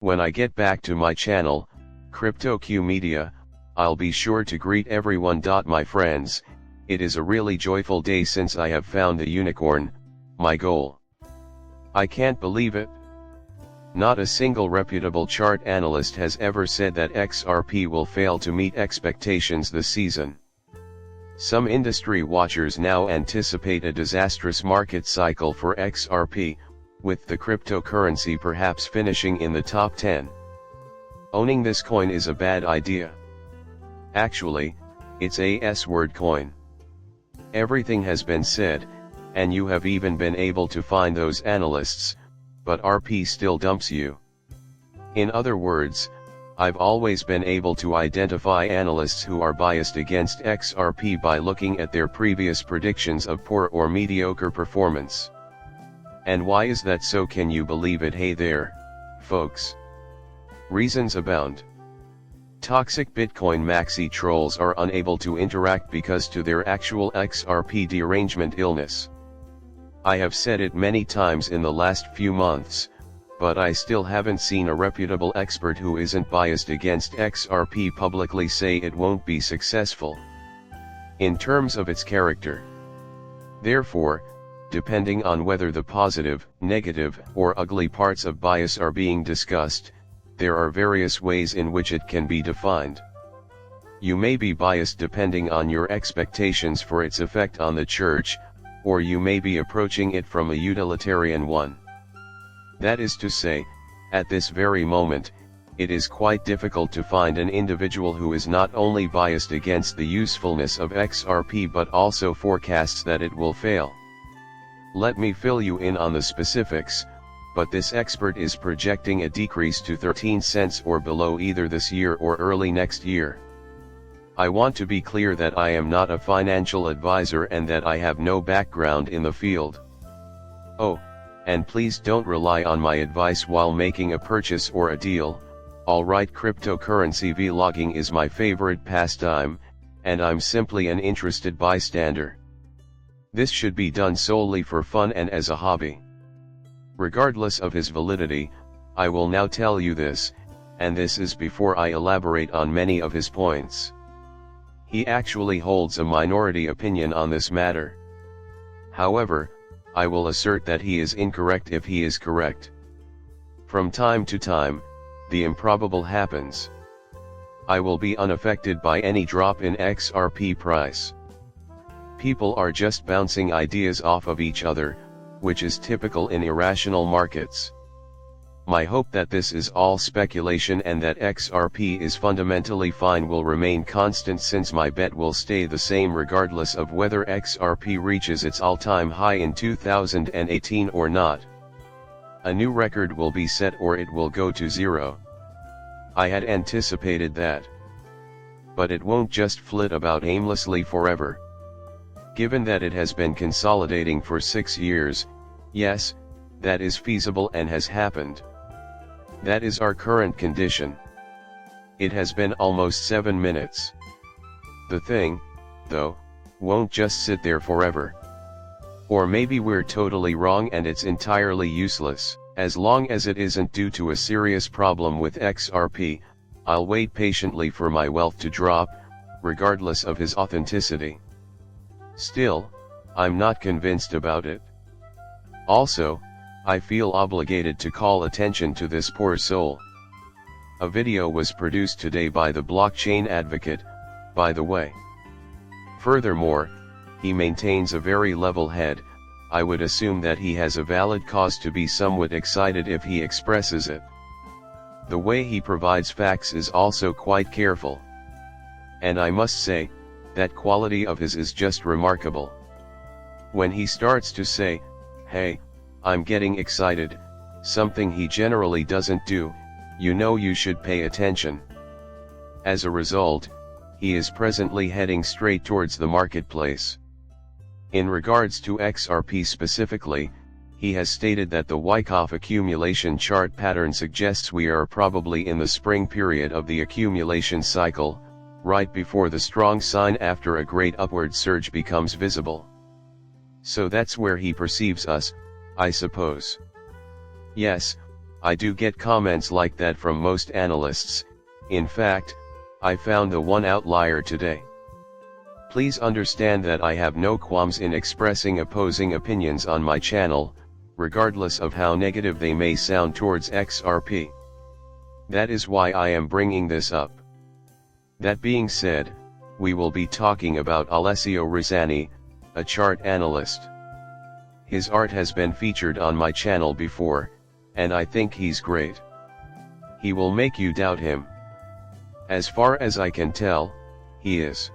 When I get back to my channel, CryptoQ Media, I'll be sure to greet everyone. My friends, it is a really joyful day since I have found the unicorn, my goal. I can't believe it. Not a single reputable chart analyst has ever said that XRP will fail to meet expectations this season. Some industry watchers now anticipate a disastrous market cycle for XRP, with the cryptocurrency perhaps finishing in the top 10. Owning this coin is a bad idea. Actually, it's a S-word coin. Everything has been said, and you have even been able to find those analysts, but RP still dumps you. In other words, I've always been able to identify analysts who are biased against XRP by looking at their previous predictions of poor or mediocre performance. And why is that so? Can you believe it? Hey there, folks. Reasons abound. Toxic Bitcoin maxi trolls are unable to interact because to their actual XRP derangement illness. I have said it many times in the last few months, but I still haven't seen a reputable expert who isn't biased against XRP publicly say it won't be successful in terms of its character. Therefore, depending on whether the positive, negative, or ugly parts of bias are being discussed, there are various ways in which it can be defined. You may be biased depending on your expectations for its effect on the church, or you may be approaching it from a utilitarian one. That is to say, at this very moment, it is quite difficult to find an individual who is not only biased against the usefulness of XRP but also forecasts that it will fail. Let me fill you in on the specifics, but this expert is projecting a decrease to 13 cents or below either this year or early next year. I want to be clear that I am not a financial advisor and that I have no background in the field. Oh, and please don't rely on my advice while making a purchase or a deal. Alright, cryptocurrency vlogging is my favorite pastime, and I'm simply an interested bystander. This should be done solely for fun and as a hobby. Regardless of his validity, I will now tell you this, and this is before I elaborate on many of his points. He actually holds a minority opinion on this matter. However, I will assert that he is incorrect if he is correct. From time to time, the improbable happens. I will be unaffected by any drop in XRP price. People are just bouncing ideas off of each other, which is typical in irrational markets. My hope that this is all speculation and that XRP is fundamentally fine will remain constant, since my bet will stay the same regardless of whether XRP reaches its all-time high in 2018 or not. A new record will be set or it will go to zero. I had anticipated that. But it won't just flit about aimlessly forever. Given that it has been consolidating for 6 years, yes, that is feasible and has happened. That is our current condition. It has been almost 7 minutes. The thing, though, won't just sit there forever. Or maybe we're totally wrong and it's entirely useless. As long as it isn't due to a serious problem with XRP, I'll wait patiently for my wealth to drop, regardless of his authenticity. Still, I'm not convinced about it. Also, I feel obligated to call attention to this poor soul. A video was produced today by the blockchain advocate, by the way. Furthermore, he maintains a very level head. I would assume that he has a valid cause to be somewhat excited if he expresses it. The way he provides facts is also quite careful. And I must say, that quality of his is just remarkable. When he starts to say, "Hey, I'm getting excited," something he generally doesn't do, you know you should pay attention. As a result, he is presently heading straight towards the marketplace. In regards to XRP specifically, he has stated that the Wyckoff accumulation chart pattern suggests we are probably in the spring period of the accumulation cycle, right before the strong sign after a great upward surge becomes visible. So that's where he perceives us, I suppose. Yes, I do get comments like that from most analysts. In fact, I found the one outlier today. Please understand that I have no qualms in expressing opposing opinions on my channel, regardless of how negative they may sound towards XRP. That is why I am bringing this up. That being said, we will be talking about Alessio Rizzani, a chart analyst. His art has been featured on my channel before, and I think he's great. He will make you doubt him. As far as I can tell, he is.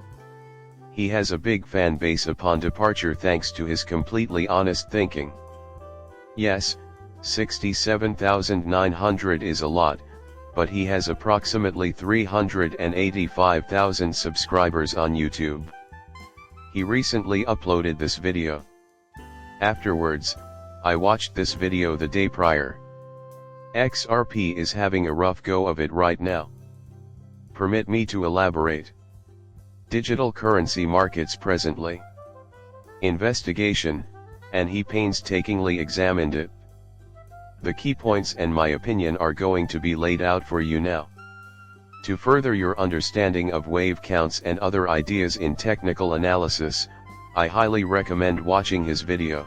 He has a big fan base upon departure thanks to his completely honest thinking. Yes, 67,900 is a lot, but he has approximately 385,000 subscribers on YouTube. He recently uploaded this video. Afterwards, I watched this video the day prior. XRP is having a rough go of it right now. Permit me to elaborate. Digital currency markets presently. Investigation, and he painstakingly examined it. The key points and my opinion are going to be laid out for you now. To further your understanding of wave counts and other ideas in technical analysis, I highly recommend watching his video.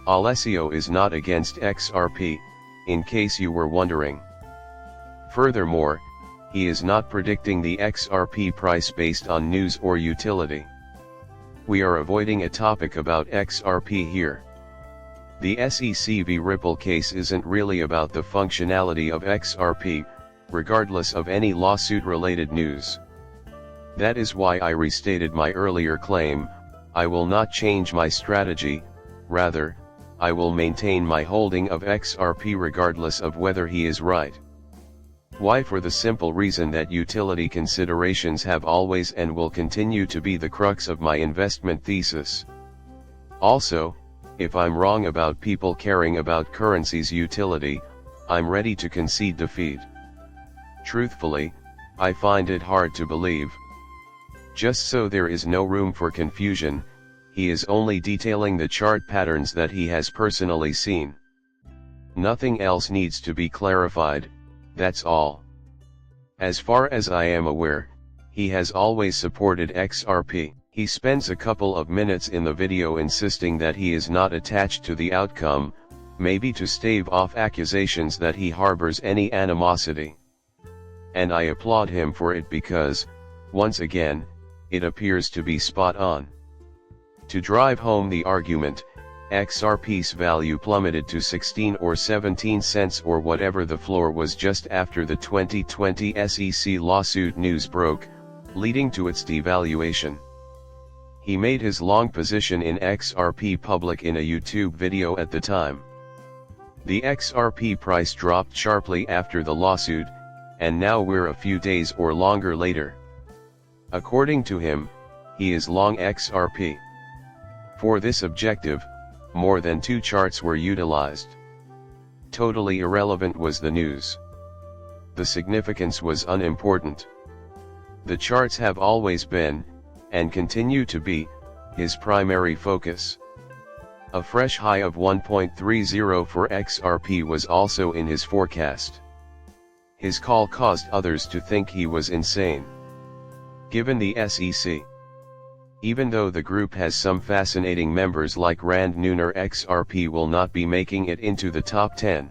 Alessio is not against XRP, in case you were wondering. Furthermore, he is not predicting the XRP price based on news or utility. We are avoiding a topic about XRP here. The SEC v Ripple case isn't really about the functionality of XRP, regardless of any lawsuit-related news. That is why I restated my earlier claim, I will not change my strategy, rather, I will maintain my holding of XRP regardless of whether he is right. Why? For the simple reason that utility considerations have always and will continue to be the crux of my investment thesis. Also, if I'm wrong about people caring about currency's utility, I'm ready to concede defeat. Truthfully, I find it hard to believe. Just so there is no room for confusion, he is only detailing the chart patterns that he has personally seen. Nothing else needs to be clarified, that's all. As far as I am aware, he has always supported XRP. He spends a couple of minutes in the video insisting that he is not attached to the outcome, maybe to stave off accusations that he harbors any animosity. And I applaud him for it because, once again, it appears to be spot on. To drive home the argument, XRP's value plummeted to 16 or 17 cents or whatever the floor was just after the 2020 SEC lawsuit news broke, leading to its devaluation. He made his long position in XRP public in a YouTube video at the time. The XRP price dropped sharply after the lawsuit, and now we're a few days or longer later. According to him, he is long XRP. For this objective, more than 2 charts were utilized. Totally irrelevant was the news. The significance was unimportant. The charts have always been, and continue to be, his primary focus. A fresh high of 1.30 for XRP was also in his forecast. His call caused others to think he was insane. Given the SEC. Even though the group has some fascinating members like Rand Neuner, XRP will not be making it into the top 10.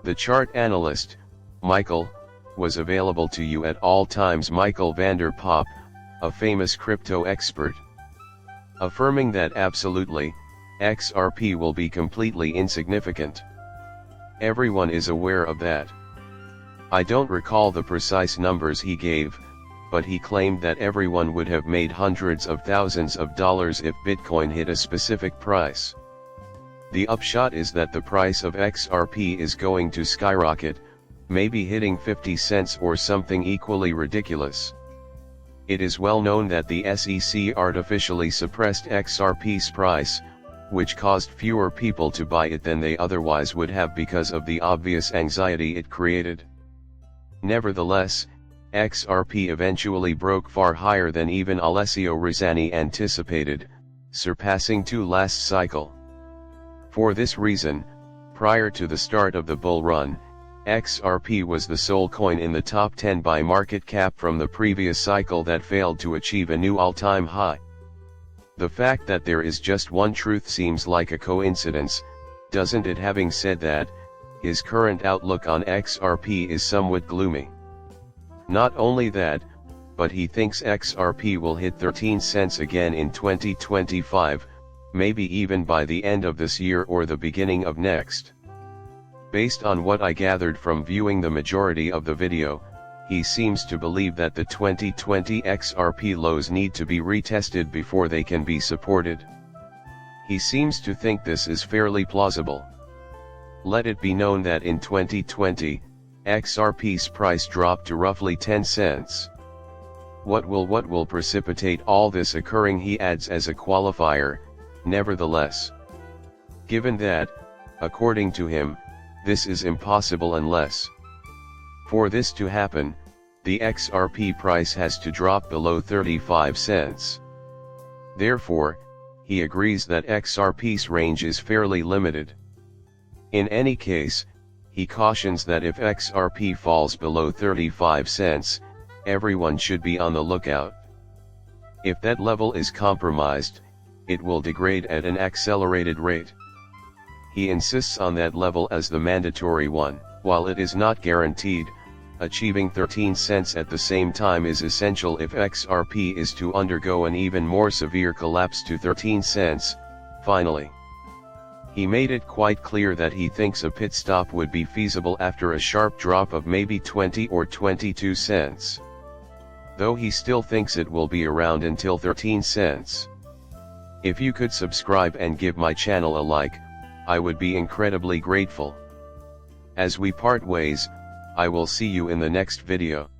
The chart analyst, Michael, was available to you at all times. Michael Vander Pop, a famous crypto expert, affirming that absolutely, XRP will be completely insignificant. Everyone is aware of that. I don't recall the precise numbers he gave, but he claimed that everyone would have made hundreds of thousands of dollars if Bitcoin hit a specific price. The upshot is that the price of XRP is going to skyrocket, maybe hitting 50 cents or something equally ridiculous. It is well known that the SEC artificially suppressed XRP's price, which caused fewer people to buy it than they otherwise would have because of the obvious anxiety it created. Nevertheless, XRP eventually broke far higher than even Alessio Rizzani anticipated, surpassing 2 last cycle. For this reason, Prior to the start of the bull run, XRP was the sole coin in the top 10 by market cap from the previous cycle that failed to achieve a new all-time high. The fact that there is just one truth seems like a coincidence, doesn't it? Having said that, his current outlook on XRP is somewhat gloomy. Not only that, but he thinks XRP will hit 13 cents again in 2025, maybe even by the end of this year or the beginning of next. Based on what I gathered from viewing the majority of the video, he seems to believe that the 2020 XRP lows need to be retested before they can be supported. He seems to think this is fairly plausible. Let it be known that in 2020, XRP's price dropped to roughly 10 cents. What will precipitate all this occurring? He adds as a qualifier, nevertheless. Given that, according to him, this is impossible unless. For this to happen, the XRP price has to drop below 35 cents. Therefore, he agrees that XRP's range is fairly limited. In any case, he cautions that if XRP falls below 35 cents, everyone should be on the lookout. If that level is compromised, it will degrade at an accelerated rate. He insists on that level as the mandatory one. While it is not guaranteed, achieving 13 cents at the same time is essential if XRP is to undergo an even more severe collapse to 13 cents, finally. He made it quite clear that he thinks a pit stop would be feasible after a sharp drop of maybe 20 or 22 cents. Though he still thinks it will be around until 13 cents. If you could subscribe and give my channel a like, I would be incredibly grateful. As we part ways, I will see you in the next video.